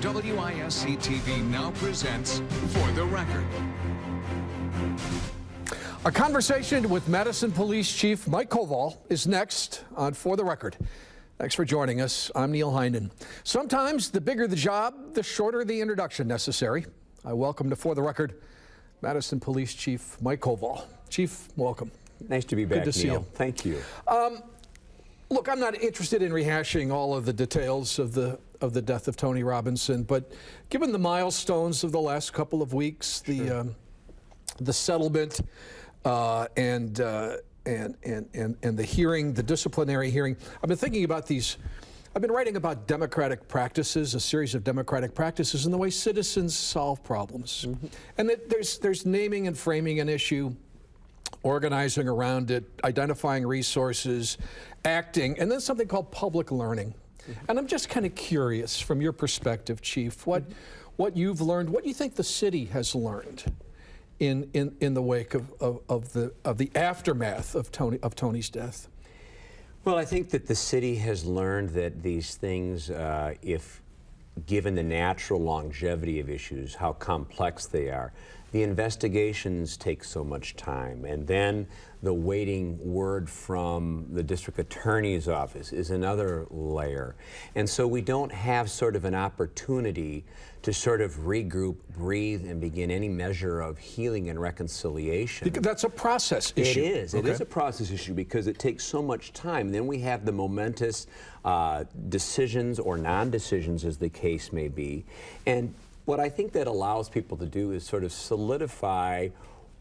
WISC TV now presents For the Record. A conversation with Madison Police Chief Mike Koval is next on For the Record. Thanks for joining us. I'm Neil Heinen. Sometimes the bigger the job, the shorter the introduction necessary. I welcome to For the Record Madison Police Chief Mike Koval. Chief, welcome. Nice to be back, Good to see Neil. you. Thank you. Look, I'm not interested in rehashing all of the details of the death of Tony Robinson, but given the milestones of the last couple of weeks, the settlement and the hearing, the disciplinary hearing, I've been thinking about these. I've been writing about democratic practices, a series of democratic practices, and the way citizens solve problems. Mm-hmm. And that there's naming and framing an issue, organizing around it, identifying resources, acting, and then something called public learning. Mm-hmm. And I'm just kind of curious, from your perspective, Chief, what you've learned, what you think the city has learned in the wake of the aftermath of Tony's death. Well, I think that the city has learned that these things, if given the natural longevity of issues, how complex they are, the investigations take so much time, and then the waiting word from the district attorney's office is another layer. And so we don't have sort of an opportunity to sort of regroup, breathe, and begin any measure of healing and reconciliation. That's a process issue. It is. Okay. It is a process issue because it takes so much time. Then we have the momentous decisions or non-decisions, as the case may be. And what I think that allows people to do is sort of solidify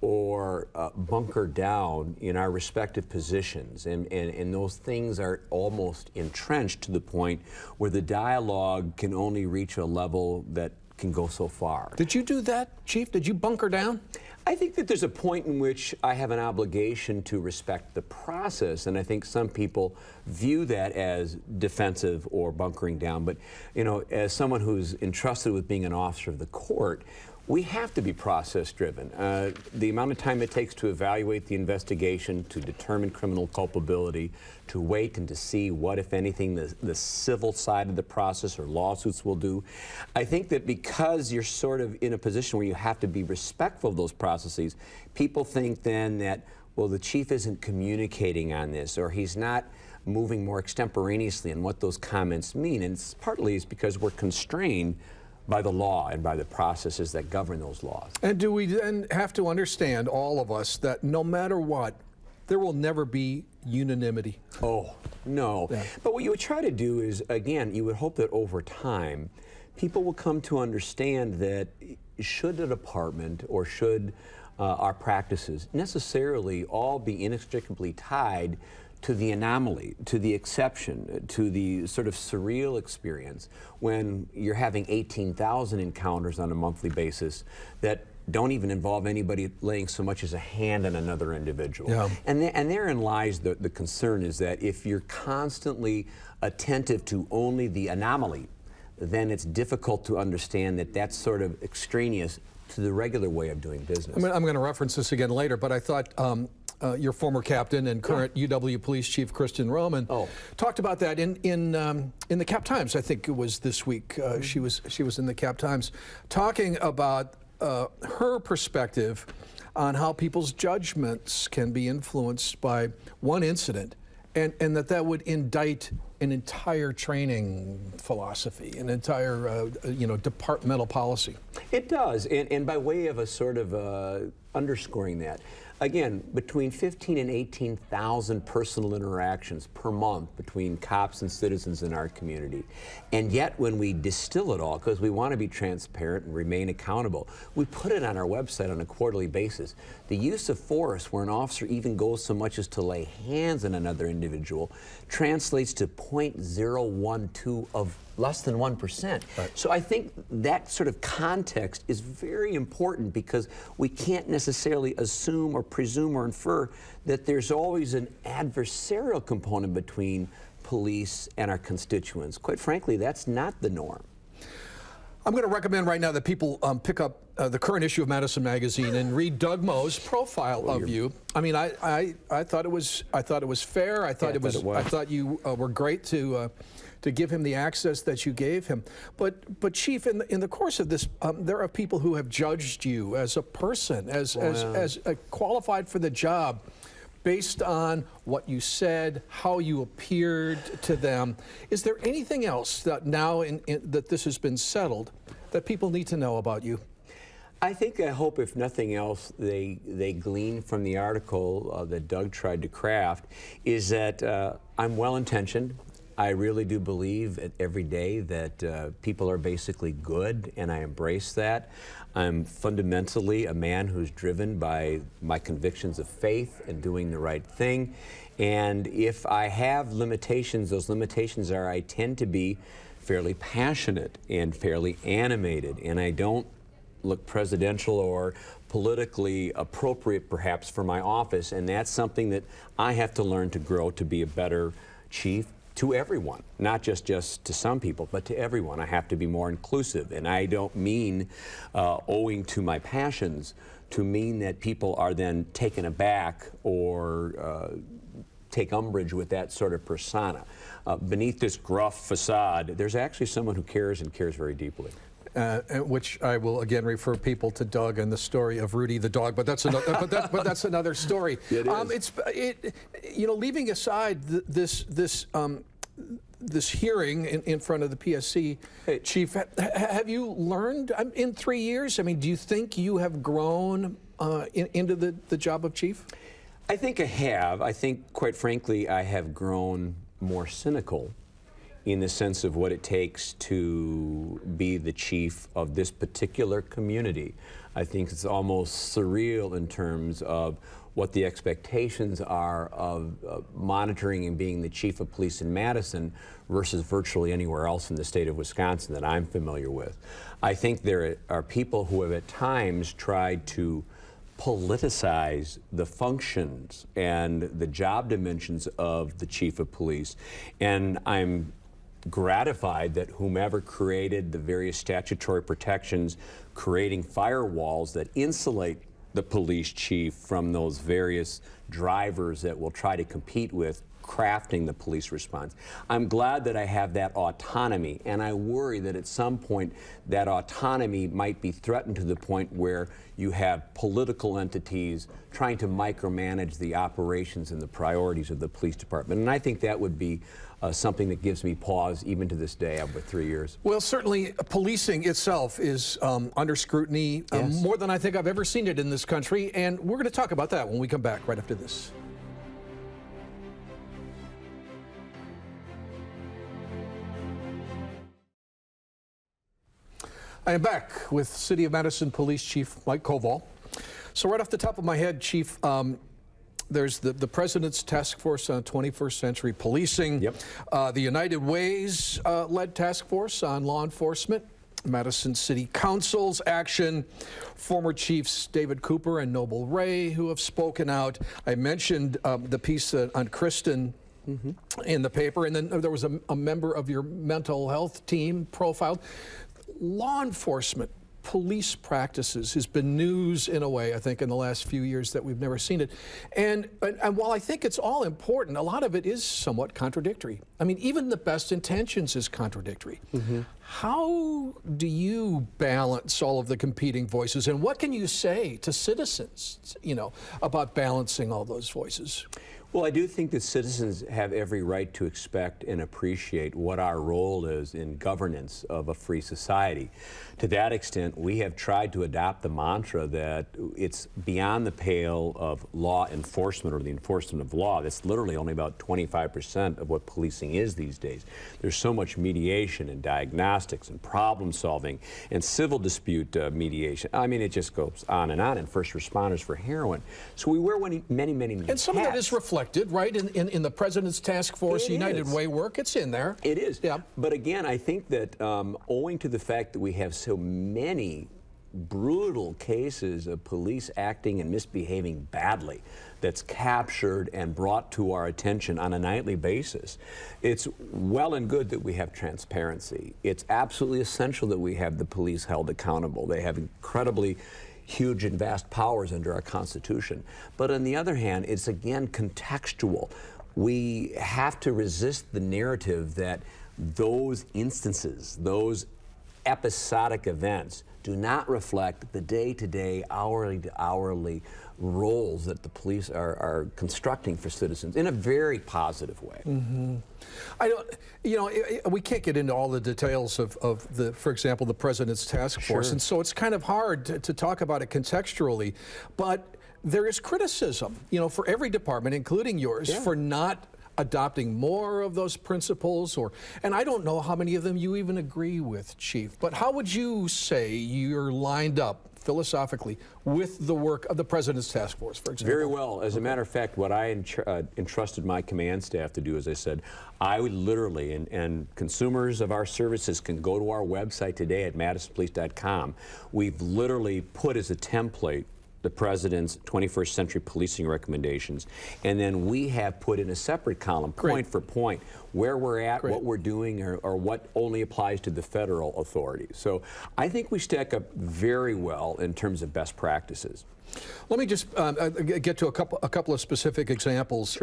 or bunker down in our respective positions. And those things are almost entrenched to the point where the dialogue can only reach a level that can go so far. Did you do that, Chief? Did you bunker down? I think that there's a point in which I have an obligation to respect the process, and I think some people view that as defensive or bunkering down. But, you know, as someone who's entrusted with being an officer of the court, we have to be process-driven. The amount of time it takes to evaluate the investigation, to determine criminal culpability, to wait and to see what, if anything, the civil side of the process or lawsuits will do. I think that because you're sort of in a position where you have to be respectful of those processes, people think then that, well, the chief isn't communicating on this, or he's not moving more extemporaneously on what those comments mean. And it's partly because we're constrained by the law and by the processes that govern those laws. And do we then have to understand, all of us, that no matter what, there will never be unanimity? Oh, no. Yeah. But what you would try to do is, again, you would hope that over time, people will come to understand that should the department or should our practices necessarily all be inextricably tied to the anomaly, to the exception, to the sort of surreal experience when you're having 18,000 encounters on a monthly basis that don't even involve anybody laying so much as a hand on another individual. Yeah. And therein lies the concern, is that if you're constantly attentive to only the anomaly, then it's difficult to understand that that's sort of extraneous to the regular way of doing business. I'm going to reference this again later, but I thought your former captain and current UW Police Chief Kristen Roman talked about that in the Cap Times. I think it was this week. She was in the Cap Times talking about her perspective on how people's judgments can be influenced by one incident, and that would indict an entire training philosophy, an entire departmental policy. It does, and by way of a sort of underscoring that, again, between 15 and 18,000 personal interactions per month between cops and citizens in our community. And yet when we distill it all, because we want to be transparent and remain accountable, we put it on our website on a quarterly basis. The use of force, where an officer even goes so much as to lay hands on another individual, translates to 0.012 of less than 1%. Right. So I think that sort of context is very important, because we can't necessarily assume or presume or infer that there's always an adversarial component between police and our constituents. Quite frankly, that's not the norm. I'm going to recommend right now that people pick up the current issue of Madison magazine and read Doug Moe's profile of you. I mean, I thought it was fair. I thought I thought you were great to to give him the access that you gave him. But Chief, in the course of this, there are people who have judged you as a person, as qualified for the job, based on what you said, how you appeared to them. Is there anything else that now that this has been settled that people need to know about you? I hope, if nothing else, they glean from the article that Doug tried to craft, is that I'm well-intentioned. I really do believe every day that people are basically good, and I embrace that. I'm fundamentally a man who's driven by my convictions of faith and doing the right thing. And if I have limitations, those limitations are I tend to be fairly passionate and fairly animated, and I don't look presidential or politically appropriate perhaps for my office, and that's something that I have to learn to grow to be a better chief to everyone, not just to some people, but to everyone. I have to be more inclusive, and I don't mean owing to my passions to mean that people are then taken aback or take umbrage with that sort of persona. Beneath this gruff facade, there's actually someone who cares and cares very deeply. Which I will again refer people to Doug and the story of Rudy the dog, but that's another. but that's another story. It is. You know, leaving aside this hearing in front of the PSC, hey, Chief, have you learned in 3 years? I mean, do you think you have grown into the job of chief? I think I have. I think, quite frankly, I have grown more cynical in the sense of what it takes to be the chief of this particular community. I think it's almost surreal in terms of what the expectations are of monitoring and being the chief of police in Madison versus virtually anywhere else in the state of Wisconsin that I'm familiar with. I think there are people who have at times tried to politicize the functions and the job dimensions of the chief of police, and I'm gratified that whomever created the various statutory protections, creating firewalls that insulate the police chief from those various drivers that will try to compete with crafting the police response. I'm glad that I have that autonomy, and I worry that at some point that autonomy might be threatened to the point where you have political entities trying to micromanage the operations and the priorities of the police department. And I think that would be something that gives me pause even to this day after 3 years. Well, certainly policing itself is under scrutiny, Yes. more than I think I've ever seen it in this country, and we're going to talk about that when we come back right after this. I am back with City of Madison Police Chief Mike Koval. So right off the top of my head, Chief, there's the President's Task Force on 21st Century Policing, Yep. The United Way's led task force on law enforcement, Madison City Council's action, former Chiefs David Cooper and Noble Ray who have spoken out. I mentioned the piece on Kristen in the paper, and then there was a member of your mental health team profiled. Law enforcement, police practices has been news in a way, I think, in the last few years that we've never seen it. And while I think it's all important, a lot of it is somewhat contradictory. I mean, even the best intentions is contradictory. How do you balance all of the competing voices, and what can you say to citizens, you know, about balancing all those voices? Well, I do think that citizens have every right to expect and appreciate what our role is in governance of a free society. To that extent, we have tried to adopt the mantra that it's beyond the pale of law enforcement or the enforcement of law. That's literally only about 25% of what policing is these days. There's so much mediation and diagnostics and problem solving and civil dispute mediation. I mean, it just goes on, and first responders for heroin. So we wear many And some of that is reflected, right, in the President's Task Force United Way work. It's in there. It is. Yeah. But again, I think that owing to the fact that we have so many brutal cases of police acting and misbehaving badly that's captured and brought to our attention on a nightly basis, it's well and good that we have transparency. It's absolutely essential that we have the police held accountable. They have incredibly huge and vast powers under our Constitution. But on the other hand, it's again contextual. We have to resist the narrative that those instances, those episodic events, do not reflect the day-to-day, hourly-to-hourly roles that the police are constructing for citizens in a very positive way. I don't, you know, we can't get into all the details of the, for example, the President's Task Force, and so it's kind of hard to talk about it contextually, but there is criticism, you know, for every department, including yours, for not adopting more of those principles, and I don't know how many of them you even agree with, Chief, but how would you say you're lined up philosophically with the work of the President's Task Force, for example? Very well. As a matter of fact, what I entrusted my command staff to do, as I said, I would literally, and consumers of our services can go to our website today at madisonpolice.com. We've literally put as a template the President's 21st Century Policing recommendations, and then we have put in a separate column, point for point, where we're at, what we're doing, or what only applies to the federal authorities. So I think we stack up very well in terms of best practices. Let me just get to a couple of specific examples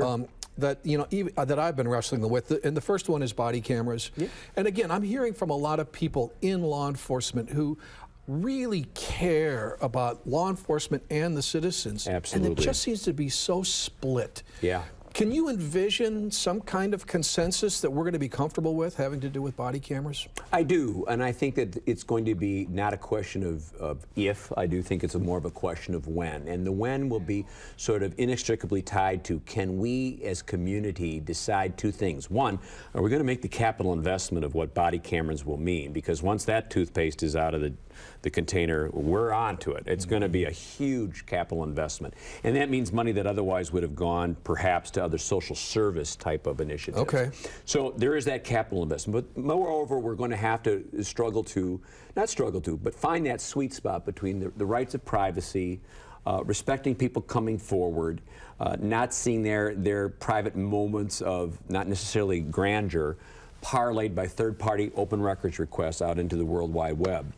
that, you know, that I've been wrestling with, and the first one is body cameras. And again, I'm hearing from a lot of people in law enforcement who really care about law enforcement and the citizens. Absolutely. And it just seems to be so split. Yeah. Can you envision some kind of consensus that we're going to be comfortable with having to do with body cameras? I do, and I think that it's going to be not a question of if, I do think it's more of a question of when. And the when will be sort of inextricably tied to, can we as community decide two things? One, are we going to make the capital investment of what body cameras will mean? Because once that toothpaste is out of the container, we're on to it. It's going to be a huge capital investment. And that means money that otherwise would have gone perhaps to other social service type of initiatives. Okay. So there is that capital investment. But moreover, we're going to have to but find that sweet spot between the rights of privacy, respecting people coming forward, not seeing their private moments of not necessarily grandeur, parlayed by third-party open records requests out into the World Wide Web.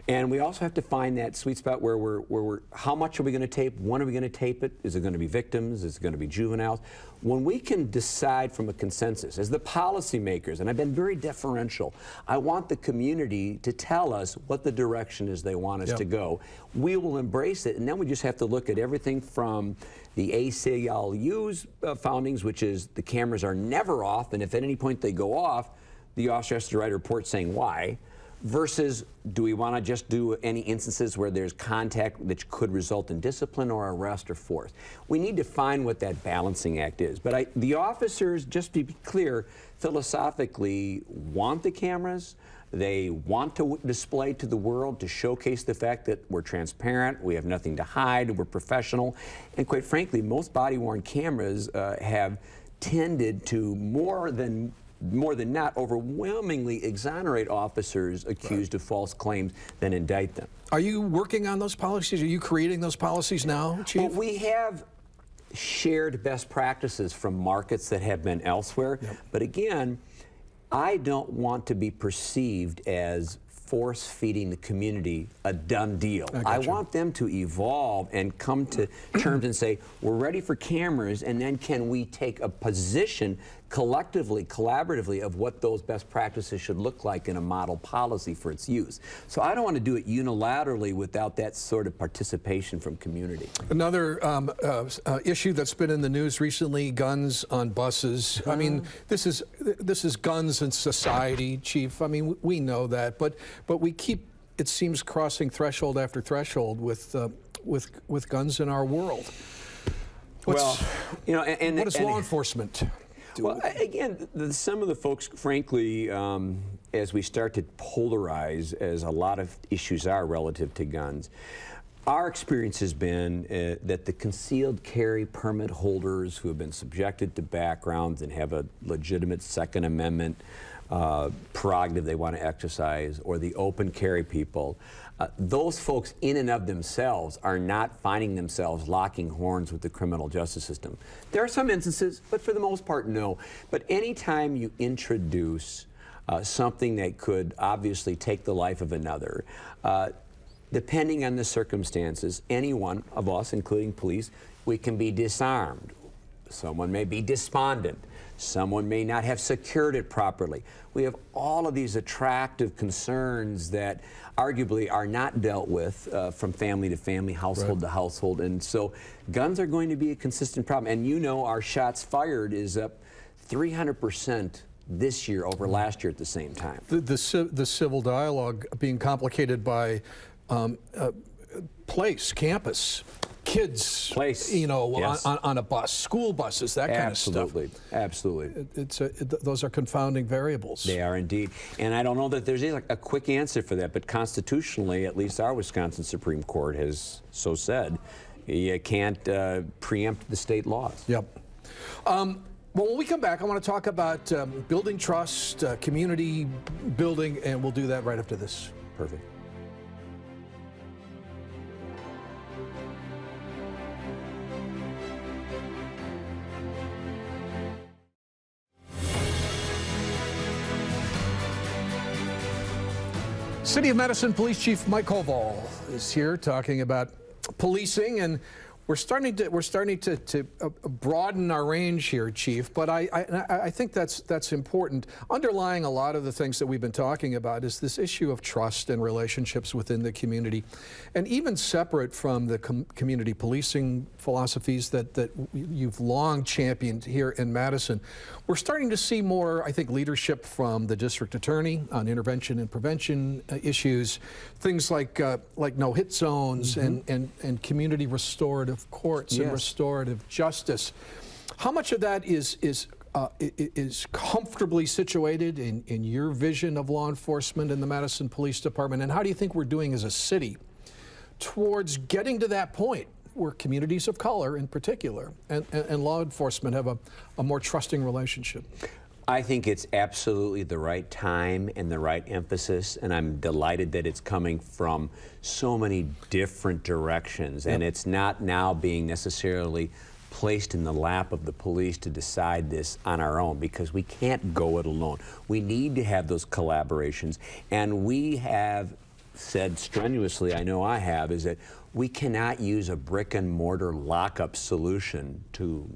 And we also have to find that sweet spot where we're how much are we going to tape? When are we going to tape it? Is it going to be victims? Is it going to be juveniles? When we can decide from a consensus, as the policymakers, and I've been very deferential, I want the community to tell us what the direction is they want us to go. We will embrace it, and then we just have to look at everything from the ACLU's foundings, which is the cameras are never off, and if at any point they go off, the officer has to write a report saying why, versus do we want to just do any instances where there's contact that could result in discipline or arrest or force. We need to find what that balancing act is. But the officers, just to be clear, philosophically want the cameras. They want to display to the world, to showcase the fact that we're transparent, we have nothing to hide, we're professional. And quite frankly, most body-worn cameras have tended to more than not overwhelmingly exonerate officers accused of false claims than indict them. Are you working on those policies? Are you creating those policies now, Chief? Well, we have shared best practices from markets that have been elsewhere. But again, I don't want to be perceived as force-feeding the community a done deal. I want them to evolve and come to terms and say, we're ready for cameras, and then can we take a position collectively, collaboratively, of what those best practices should look like in a model policy for its use. So I don't want to do it unilaterally without that sort of participation from community. Another issue that's been in the news recently, guns on buses. I mean, this is guns in society, Chief. I mean, we know that, but we keep, it seems, crossing threshold after threshold with guns in our world. Well, you know, and what does law enforcement do? Well, again, some of the folks, frankly, as we start to polarize, as a lot of issues are relative to guns, our experience has been that the concealed carry permit holders who have been subjected to backgrounds and have a legitimate Second Amendment prerogative they want to exercise, or the open carry people, those folks in and of themselves are not finding themselves locking horns with the criminal justice system. There are some instances, but for the most part, no. But anytime you introduce something that could obviously take the life of another, depending on the circumstances, any one of us, including police, we can be disarmed. Someone may be despondent. Someone may not have secured it properly. We have all of these attractive concerns that arguably are not dealt with from family to family, household to household. And so guns are going to be a consistent problem. And you know, our shots fired is up 300% this year over last year at the same time. The civil dialogue being complicated by place, campus, kids, you know, on a bus, school buses, that kind of stuff. Absolutely. Those are confounding variables. They are indeed. And I don't know that there's a quick answer for that, but constitutionally, at least our Wisconsin Supreme Court has so said, you can't preempt the state laws. Yep. Well, when we come back, I want to talk about building trust, community building, and we'll do that right after this. Perfect. City of Madison Police Chief Mike Koval is here talking about policing, and we're starting to broaden our range here, Chief. But I think that's important. Underlying a lot of the things that we've been talking about is this issue of trust and relationships within the community, and even separate from the community policing philosophies that you've long championed here in Madison. We're starting to see more, I think, leadership from the district attorney on intervention and prevention issues, things like no-hit zones and community restorative courts and restorative justice. How much of that is comfortably situated in your vision of law enforcement in the Madison Police Department, and how do you think we're doing as a city towards getting to that point where communities of color in particular and law enforcement have a more trusting relationship? I think it's absolutely the right time and the right emphasis, and I'm delighted that it's coming from so many different directions, and it's not now being necessarily placed in the lap of the police to decide this on our own, because we can't go it alone. We need to have those collaborations, and we have said strenuously, I know I have, is that we cannot use a brick and mortar lockup solution to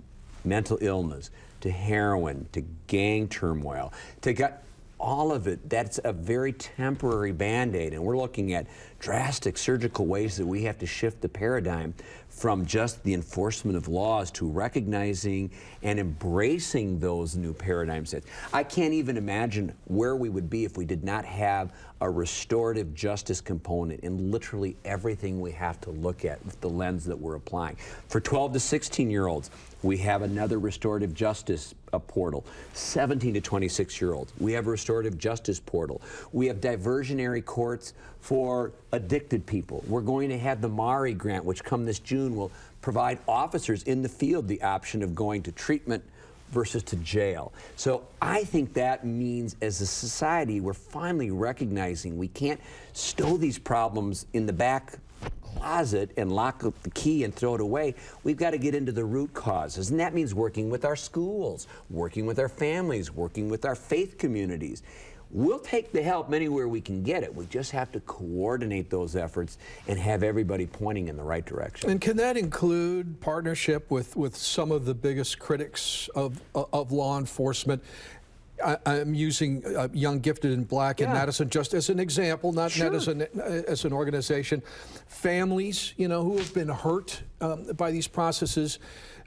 mental illness, to heroin, to gang turmoil, to get all of it. That's a very temporary Band-Aid, and we're looking at drastic surgical ways that we have to shift the paradigm from just the enforcement of laws to recognizing and embracing those new paradigm sets. I can't even imagine where we would be if we did not have a restorative justice component in literally everything we have to look at with the lens that we're applying. For 12 to 16-year-olds, we have another restorative justice portal. 17 to 26-year-olds, we have a restorative justice portal. We have diversionary courts for addicted people. We're going to have the MARI grant, which come this June will provide officers in the field the option of going to treatment versus to jail. So I think that means as a society we're finally recognizing we can't stow these problems in the back closet and lock up the key and throw it away. We've got to get into the root causes, and that means working with our schools, working with our families, working with our faith communities. We'll take the help anywhere we can get it. We just have to coordinate those efforts and have everybody pointing in the right direction. And can that include partnership with some of the biggest critics of law enforcement? I'm using Young, Gifted, and Black in Madison just as an example, not as an organization. Families, you know, who have been hurt by these processes.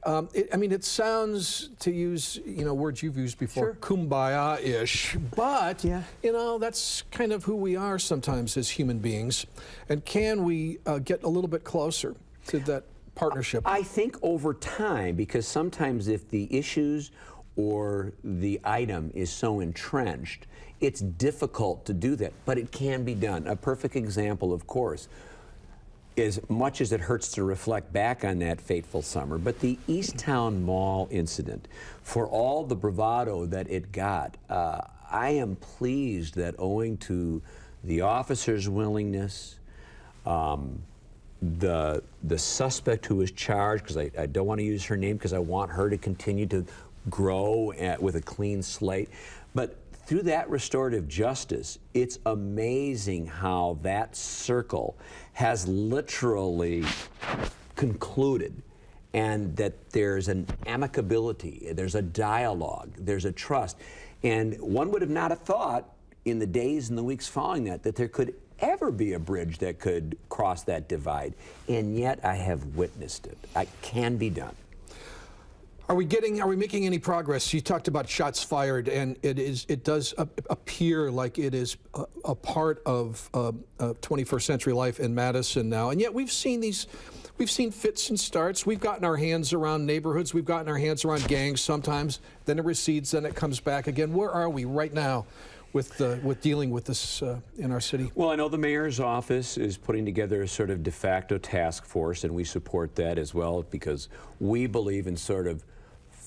I mean, it sounds, to use, you know, words you've used before, kumbaya-ish, but, you know, that's kind of who we are sometimes as human beings. And can we get a little bit closer to that partnership? I think over time, because sometimes if the issues or the item is so entrenched, it's difficult to do that, but it can be done. A perfect example, of course, as much as it hurts to reflect back on that fateful summer, but the Easttown Mall incident, for all the bravado that it got, I am pleased that owing to the officer's willingness, the suspect who was charged, because I don't want to use her name because I want her to continue to grow with a clean slate, but through that restorative justice, it's amazing how that circle has literally concluded. and that there's an amicability, there's a dialogue, there's a trust. And one would have not have thought in the days and the weeks following that there could ever be a bridge that could cross that divide. And yet I have witnessed it. It can be done. Are we making any progress? You talked about shots fired, and it does appear like it is a part of 21st century life in Madison now. And yet we've seen fits and starts. We've gotten our hands around neighborhoods. We've gotten our hands around gangs sometimes. Then it recedes, then it comes back again. Where are we right now with dealing with this in our city? Well, I know the mayor's office is putting together a sort of de facto task force, and we support that as well because we believe in sort of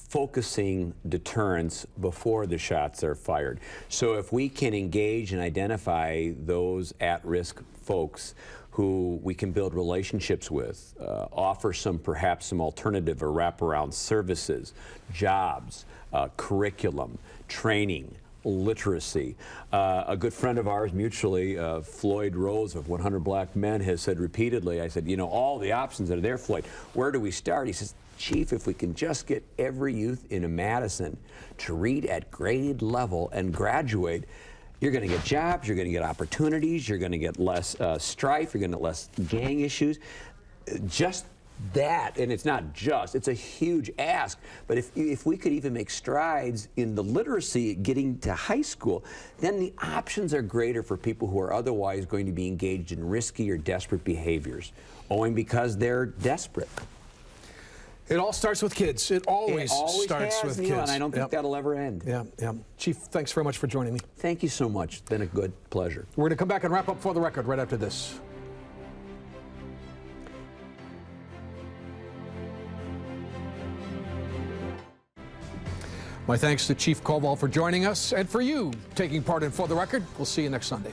focusing deterrence before the shots are fired. So if we can engage and identify those at-risk folks who we can build relationships with, offer perhaps some alternative or wraparound services, jobs, curriculum, training, literacy. A good friend of ours mutually, Floyd Rose of 100 Black Men, has said repeatedly, I said, you know, all the options that are there, Floyd, where do we start? He says, Chief, if we can just get every youth in Madison to read at grade level and graduate, you're going to get jobs, you're going to get opportunities, you're going to get less strife, you're going to get less gang issues. Just that, and it's not just, it's a huge ask, but if we could even make strides in the literacy getting to high school, then the options are greater for people who are otherwise going to be engaged in risky or desperate behaviors, owing because they're desperate. It all starts with kids. It always starts with Neil, kids. and I don't think that'll ever end. Yeah. Chief, thanks very much for joining me. Thank you so much. It's been a good pleasure. We're going to come back and wrap up For the Record right after this. My thanks to Chief Koval for joining us and for you taking part in For the Record. We'll see you next Sunday.